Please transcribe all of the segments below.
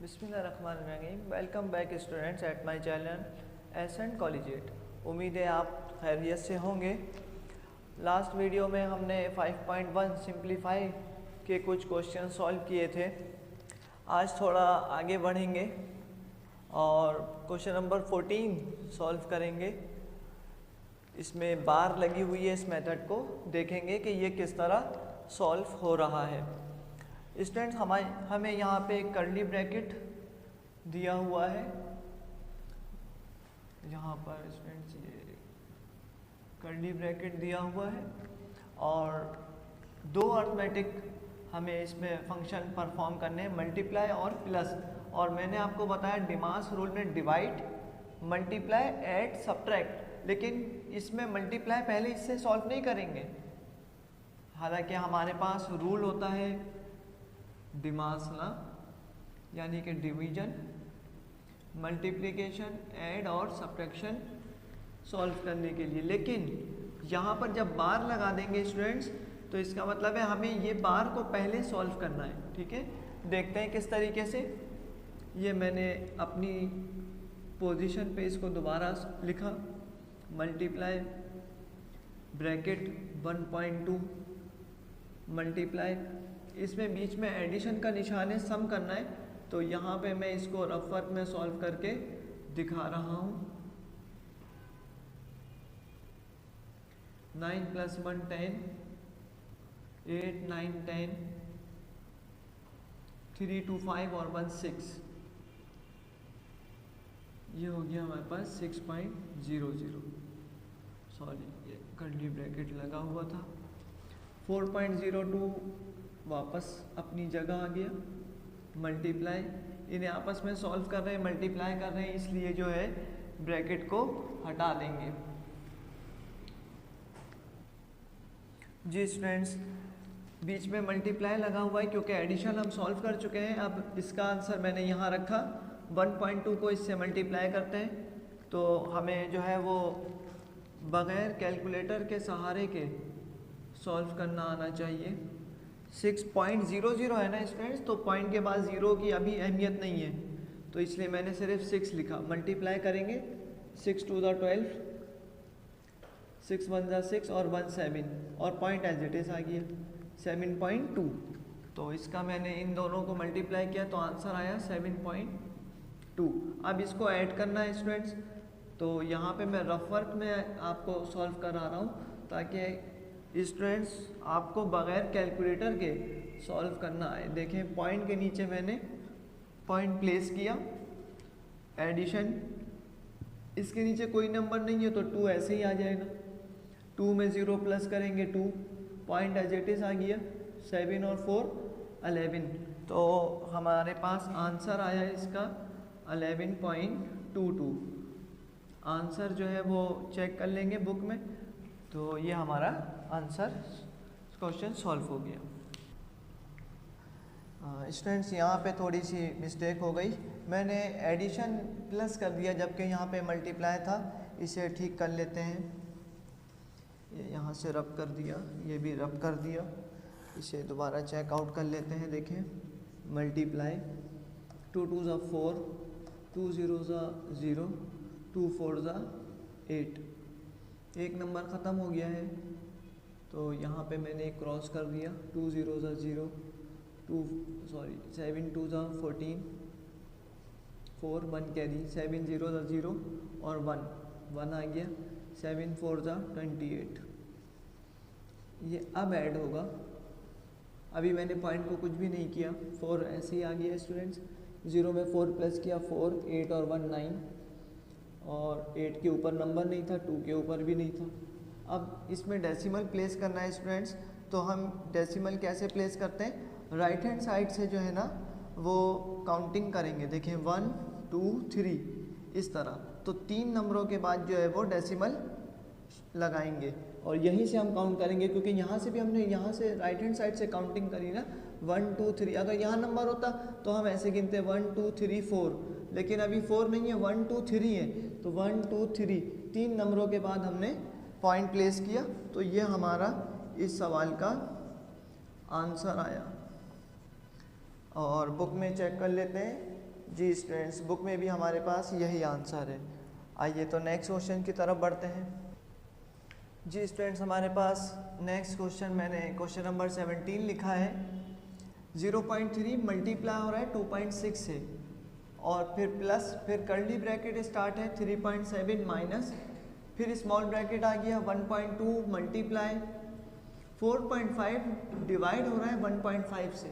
बिस्मिल्लाहिर्रहमानिर्रहीम। Welcome back students at my channel ascent collegiate. उम्मीद है आप खैरियत से होंगे। लास्ट वीडियो में हमने 5.1 सिंप्लीफाई के कुछ क्वेश्चन सॉल्व किए थे। आज थोड़ा आगे बढ़ेंगे और क्वेश्चन नंबर 14 सॉल्व करेंगे। इसमें बार लगी हुई है, इस मेथड को देखेंगे कि ये किस तरह सॉल्व हो रहा है। स्टूडेंट्स हमें यहाँ पे एक कर्ली ब्रैकेट दिया हुआ है। यहाँ पर स्टूडेंट्स ये कर्ली ब्रैकेट दिया हुआ है और दो अर्थमेटिक हमें इसमें फंक्शन परफॉर्म करने हैं, मल्टीप्लाई और प्लस। और मैंने आपको बताया डिमास रूल में डिवाइड, मल्टीप्लाई, ऐड, सब्ट्रैक्ट, लेकिन इसमें मल्टीप्लाई पहले इससे सॉल्व नहीं करेंगे। हालांकि हमारे पास रूल होता है डिमासला यानी कि डिवीजन, मल्टीप्लिकेशन, ऐड और सब्ट्रैक्शन सॉल्व करने के लिए, लेकिन यहाँ पर जब बार लगा देंगे स्टूडेंट्स तो इसका मतलब है हमें ये बार को पहले सॉल्व करना है। ठीक है, देखते हैं किस तरीके से। ये मैंने अपनी पोजीशन पे इसको दोबारा लिखा, मल्टीप्लाई ब्रैकेट 1.2 मल्टीप्लाई, इसमें बीच में एडिशन का निशान है, सम करना है। तो यहाँ पे मैं इसको रफ वर्क में सॉल्व करके दिखा रहा हूँ। 9 + 1 10, 8 9 10, 3 2 5 और 1 6। ये हो गया हमारे पास 6.00। सॉरी, ये कर्ली ब्रैकेट लगा हुआ था। 4.02 वापस अपनी जगह आ गया। मल्टीप्लाई, इन्हें आपस में सॉल्व कर रहे हैं, मल्टीप्लाई कर रहे हैं, इसलिए जो है ब्रैकेट को हटा देंगे। जी स्टूडेंट्स, बीच में मल्टीप्लाई लगा हुआ है क्योंकि एडिशन हम सॉल्व कर चुके हैं। अब इसका आंसर मैंने यहाँ रखा। 1.2 को इससे मल्टीप्लाई करते हैं तो हमें जो है वो बग़ैर कैलकुलेटर के सहारे के सॉल्व करना आना चाहिए। 6.00 है ना स्टूडेंट्स, तो पॉइंट के बाद ज़ीरो की अभी अहमियत नहीं है, तो इसलिए मैंने सिर्फ 6 लिखा। मल्टीप्लाई करेंगे 6 2 12, 6 1 6 और 1 7 और पॉइंट एज इट इज़ आ गया 7.2। तो इसका मैंने इन दोनों को मल्टीप्लाई किया तो आंसर आया 7.2। अब इसको ऐड करना है स्टूडेंट्स, तो यहाँ पे मैं रफ वर्क में आपको सॉल्व करा रहा हूँ ताकि स्टूडेंट्स आपको बग़ैर कैलकुलेटर के सॉल्व करना आए। देखें, पॉइंट के नीचे मैंने पॉइंट प्लेस किया, एडिशन, इसके नीचे कोई नंबर नहीं है तो 2 ऐसे ही आ जाएगा। 2 में 0 प्लस करेंगे 2, पॉइंट एज इट इज़ आ गया 7 और 4 11। तो हमारे पास आंसर आया इसका 11.22। आंसर जो है वो चेक कर लेंगे बुक में। तो ये हमारा आंसर क्वेश्चन सॉल्व हो गया। स्टूडेंट्स, यहाँ पे थोड़ी सी मिस्टेक हो गई, मैंने एडिशन प्लस कर दिया जबकि यहाँ पे मल्टीप्लाई था। इसे ठीक कर लेते हैं। ये यहाँ से रब कर दिया, ये भी रब कर दिया। इसे दोबारा चेकआउट कर लेते हैं। देखें, मल्टीप्लाई 2 2 4, 2 0 0, 2 4 8, एक नंबर ख़त्म हो गया है तो यहाँ पे मैंने एक क्रॉस कर दिया। 2 0 0, 7 2 14, 4 1 कैरी, 7 0 0 और 1 आ गया, 7 4 28। ये अब ऐड होगा, अभी मैंने पॉइंट को कुछ भी नहीं किया, 4 ऐसे ही आ गया स्टूडेंट्स। 0 में 4 प्लस किया 4, 8 और 1 9, और 8 के ऊपर नंबर नहीं था, 2 के ऊपर भी नहीं था। अब इसमें डेसिमल प्लेस करना है स्टूडेंट्स, तो हम डेसिमल कैसे प्लेस करते हैं, राइट हैंड साइड से जो है ना वो काउंटिंग करेंगे। देखें 1 2 3 इस तरह, तो 3 नंबरों के बाद जो है वो डेसिमल लगाएंगे और यहीं से हम काउंट करेंगे, क्योंकि यहाँ से भी हमने यहाँ से राइट हैंड साइड से काउंटिंग करी ना, 1 2 3। अगर यहाँ नंबर होता तो हम ऐसे गिनते 1 2 3 4, लेकिन अभी 4 नहीं है, 1 2 3 है, तो 1 2 3 3 नंबरों के बाद हमने पॉइंट प्लेस किया। तो ये हमारा इस सवाल का आंसर आया। और बुक में चेक कर लेते हैं जी स्टूडेंट्स, बुक में भी हमारे पास यही आंसर है। आइए तो नेक्स्ट क्वेश्चन की तरफ बढ़ते हैं। जी स्टूडेंट्स, हमारे पास नेक्स्ट क्वेश्चन मैंने क्वेश्चन नंबर 17 लिखा है। 0.3 मल्टीप्लाई हो रहा है 2.6 से, और फिर प्लस, फिर कर्ली ब्रैकेट स्टार्ट है 3.7 माइनस, फिर स्मॉल ब्रैकेट आ गया 1.2 मल्टीप्लाई 4.5 डिवाइड हो रहा है 1.5 से,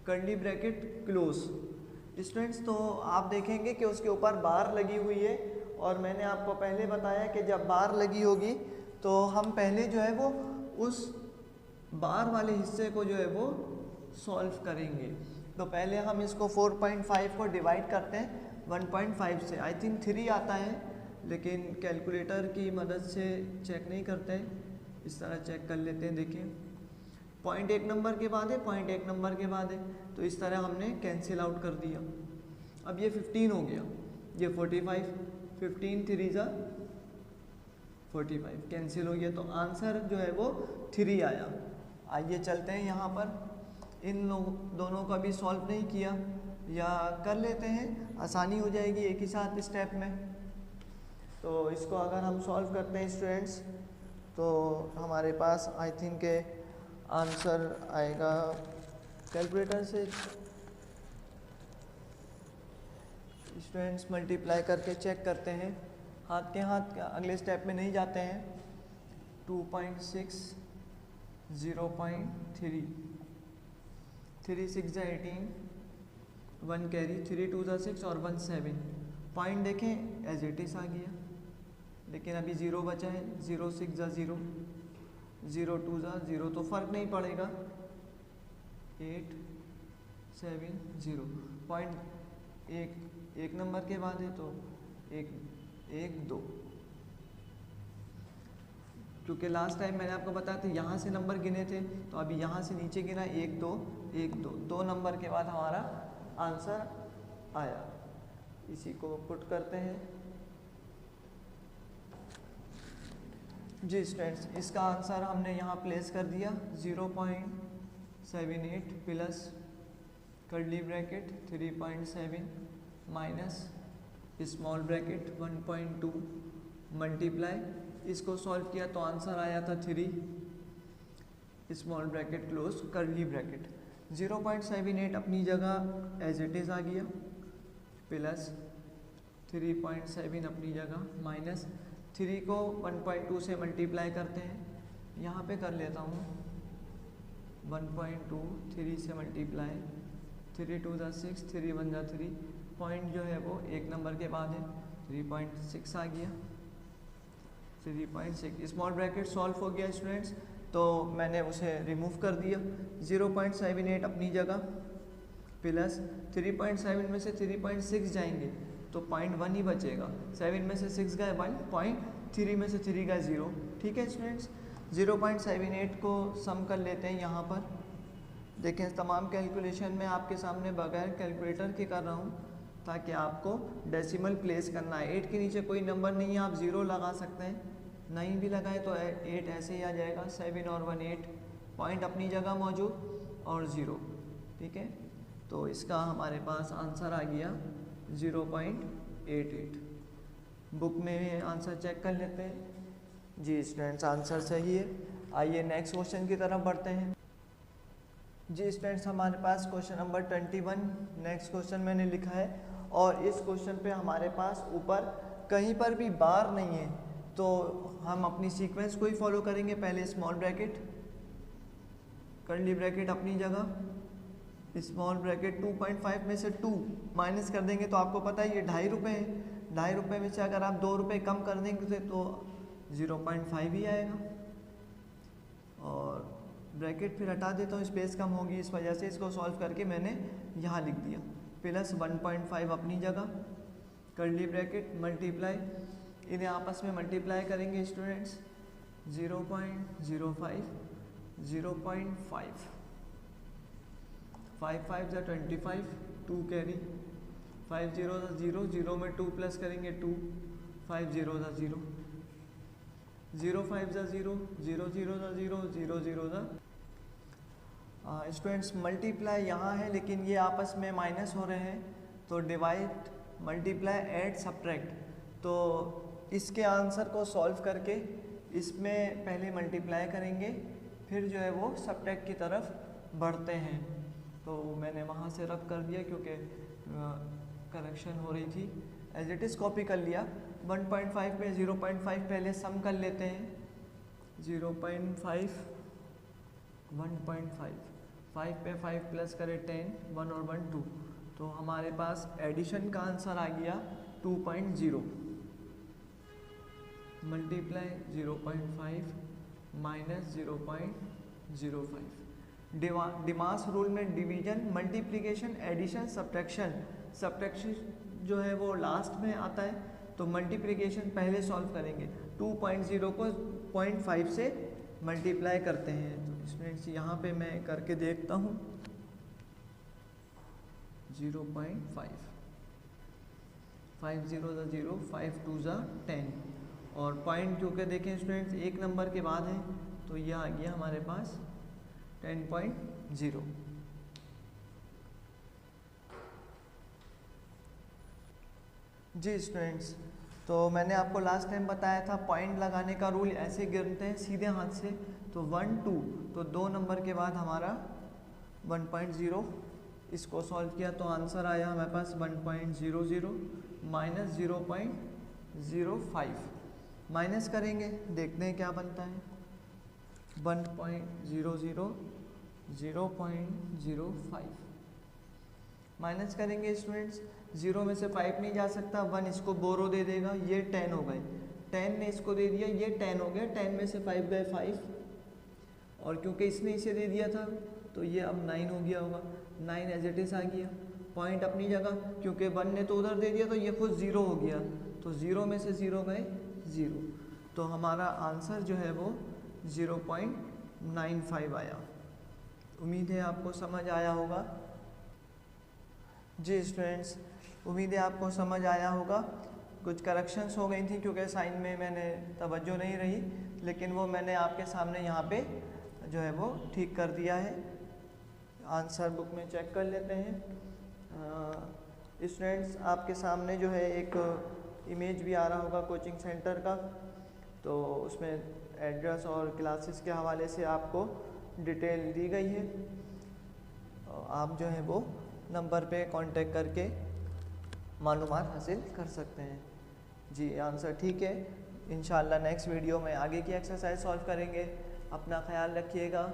कर्ली ब्रैकेट क्लोज। स्टूडेंट्स, तो आप देखेंगे कि उसके ऊपर बार लगी हुई है, और मैंने आपको पहले बताया कि जब बार लगी होगी तो हम पहले जो है वो उस बार वाले हिस्से को जो है वो सॉल्व करेंगे। तो पहले हम इसको 4.5 को डिवाइड करते हैं 1.5 से। आई थिंक 3 आता है, लेकिन कैलकुलेटर की मदद से चेक नहीं करते हैं, इस तरह चेक कर लेते हैं। देखिए, पॉइंट एक नंबर के बाद है, पॉइंट एक नंबर के बाद है, तो इस तरह हमने कैंसिल आउट कर दिया। अब ये 15 हो गया, ये 45, 15 3 जा 45 कैंसिल हो गया, तो आंसर जो है वो 3 आया। आइए चलते हैं यहाँ पर, इन दोनों का भी सॉल्व नहीं किया, या कर लेते हैं, आसानी हो जाएगी एक ही साथ स्टेप में। तो इसको अगर हम सॉल्व करते हैं स्टूडेंट्स, तो हमारे पास आई थिंक आंसर आएगा, कैलकुलेटर से स्टूडेंट्स मल्टीप्लाई करके चेक करते हैं, हाथ के हाथ अगले स्टेप में नहीं जाते हैं। 2.6 0.3 3 6 18 1 कैरी 3 2 6 और 1 7 पॉइंट देखें एज इट इज आ गया, लेकिन अभी 0 बचा है। 0 6 0 0 2 0, तो फर्क नहीं पड़ेगा। 8 7 0 पॉइंट एक नंबर के बाद है, तो 1 2, क्योंकि लास्ट टाइम मैंने आपको बताया था यहाँ से नंबर गिने थे, तो अभी यहाँ से नीचे गिना 1 2 1 2, 2 नंबर के बाद हमारा आंसर आया। इसी को पुट करते हैं। जी स्टूडेंट्स, इसका आंसर हमने यहाँ प्लेस कर दिया 0.78 plus curly bracket 3.7 minus small bracket 1.2 multiply, इसको सॉल्व किया तो आंसर आया था 3, small bracket close curly bracket. 0.78 अपनी जगह एज इट इज़ आ गया, प्लस 3.7 अपनी जगह, माइनस 3 को 1.2 से मल्टीप्लाई करते हैं, यहाँ पे कर लेता हूँ 1.2 3 से मल्टीप्लाई 3 2 6 3 1 3, पॉइंट जो है वो एक नंबर के बाद है, 3.6 आ गया। 3.6 स्मॉल ब्रैकेट सॉल्व हो गया स्टूडेंट्स, तो मैंने उसे रिमूव कर दिया। 0.78 अपनी जगह, प्लस 3.7 में से 3.6 जाएंगे तो 0.1 ही बचेगा। 7 में से 6 गए 1, 0.3 में से 3 गए 0। ठीक है स्टूडेंट्स, 0.78 को सम कर लेते हैं यहाँ पर। देखें, तमाम कैलकुलेशन में आपके सामने बगैर कैलकुलेटर के कर रहा हूँ, ताकि आपको डेसिमल प्लेस करना है। 8 के नीचे कोई नंबर नहीं है, आप 0 लगा सकते हैं, नहीं भी लगाए तो 8 ऐसे ही आ जाएगा। 7 और 1 8, पॉइंट अपनी जगह मौजूद और 0। ठीक है, तो इसका हमारे पास आंसर आ गया 0.88। बुक में आंसर चेक कर लेते हैं। जी स्टूडेंट्स, आंसर सही है। आइए नेक्स्ट क्वेश्चन की तरफ बढ़ते हैं। जी स्टूडेंट्स, हमारे पास क्वेश्चन नंबर 21 नेक्स्ट क्वेश्चन मैंने लिखा है, और इस क्वेश्चन पे हमारे पास ऊपर कहीं पर भी बार नहीं है, तो हम अपनी सीक्वेंस को ही फॉलो करेंगे। पहले स्मॉल ब्रैकेट, कर्ली ब्रैकेट अपनी जगह, स्मॉल ब्रैकेट 2.5 में से 2 माइनस कर देंगे, तो आपको पता है ये 2.5 रुपये है। 2.5 रुपये में से अगर आप 2 रुपये कम कर देंगे तो 0.5 ही आएगा। और ब्रैकेट फिर हटा देता हूँ, स्पेस कम होगी, इस वजह से इसको सॉल्व करके मैंने यहाँ लिख दिया। प्लस 1.5 अपनी जगह, कर्ली ब्रैकेट मल्टीप्लाई, इन्हें आपस में मल्टीप्लाई करेंगे स्टूडेंट्स। 0.05 0.5 5 5 जा 25, 2 कैरी, 5 0 0, 0 में 2 प्लस करेंगे 2, 5 0 0, 0 5 0, 0 0 0, 0 0 स्टूडेंट्स मल्टीप्लाई यहाँ है, लेकिन ये आपस में माइनस हो रहे हैं, तो डिवाइड, मल्टीप्लाई, ऐड, सब्ट्रैक्ट। तो इसके आंसर को सॉल्व करके इसमें पहले मल्टीप्लाई करेंगे, फिर जो है वो सब्ट्रैक्ट की तरफ बढ़ते हैं। तो मैंने वहाँ से रब कर दिया क्योंकि करेक्शन हो रही थी, एज इट इज़ कॉपी कर लिया। 1.5 में 0.5 पहले सम कर लेते हैं। 0.5 1.5, 5 पे 5 प्लस करें 10, 1 और 1 2, तो हमारे पास एडिशन का आंसर आ गया 2.0। Multiply 0.5 minus 0.05। डिमास रूल में डिवीजन, मल्टीप्लिकेशन, एडिशन, सब्ट्रैक्शन जो है वो लास्ट में आता है, तो मल्टीप्लिकेशन पहले सॉल्व करेंगे। 2.0 को 0.5 से मल्टीप्लाई करते हैं। तो स्टूडेंट्स यहाँ पे मैं करके देखता हूँ। 0.5, 5 0 0, 5 2 10, और पॉइंट क्योंकि देखें स्टूडेंट्स एक नंबर के बाद है, तो यह आ गया हमारे पास 10.0। जी स्टूडेंट्स, तो मैंने आपको लास्ट टाइम बताया था पॉइंट लगाने का रूल ऐसे गिनते हैं सीधे हाथ से। तो 1 2, तो 2 नंबर के बाद हमारा 1.0, इसको सॉल्व किया तो आंसर आया हमारे पास 1.00 माइनस 0.05। माइनस करेंगे, देखते हैं क्या बनता है। 1.00 0.05 माइनस करेंगे स्टूडेंट्स। 0 में से 5 नहीं जा सकता, 1 इसको बोरो दे देगा, ये 10 हो गए। 10 ने इसको दे दिया, ये 10 हो गया। 10 में से 5 गए 5, और क्योंकि इसने इसे दे दिया था तो ये अब 9 हो गया होगा। 9 एज इट इज़ आ गया। पॉइंट अपनी जगह, क्योंकि 1 ने तो उधर दे दिया तो ये खुद 0 हो गया, तो 0 में से 0 गए 0। तो हमारा आंसर जो है वो 0.95 आया। उम्मीद है आपको समझ आया होगा। जी स्टूडेंट्स, उम्मीद है आपको समझ आया होगा। कुछ करेक्शंस हो गई थी क्योंकि साइन में मैंने तवज्जो नहीं रही, लेकिन वो मैंने आपके सामने यहाँ पे जो है वो ठीक कर दिया है। आंसर बुक में चेक कर लेते हैं। स्टूडेंट्स, आपके सामने जो है एक इमेज भी आ रहा होगा कोचिंग सेंटर का, तो उसमें एड्रेस और क्लासेस के हवाले से आपको डिटेल दी गई है। आप जो है वो नंबर पे कांटेक्ट करके मालूमात हासिल कर सकते हैं। जी आंसर ठीक है। इंशाल्लाह नेक्स्ट वीडियो में आगे की एक्सरसाइज सॉल्व करेंगे। अपना ख्याल रखिएगा।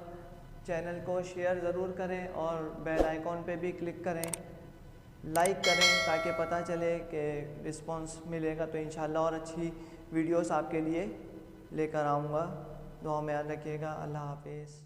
चैनल को शेयर ज़रूर करें और बेल आइकॉन पे भी क्लिक करें, लाइक करें ताकि पता चले कि रिस्पांस मिलेगा तो इंशाल्लाह और अच्छी वीडियोस आपके लिए लेकर आऊँगा। दुआ में याद रखिएगा। अल्लाह हाफिज़।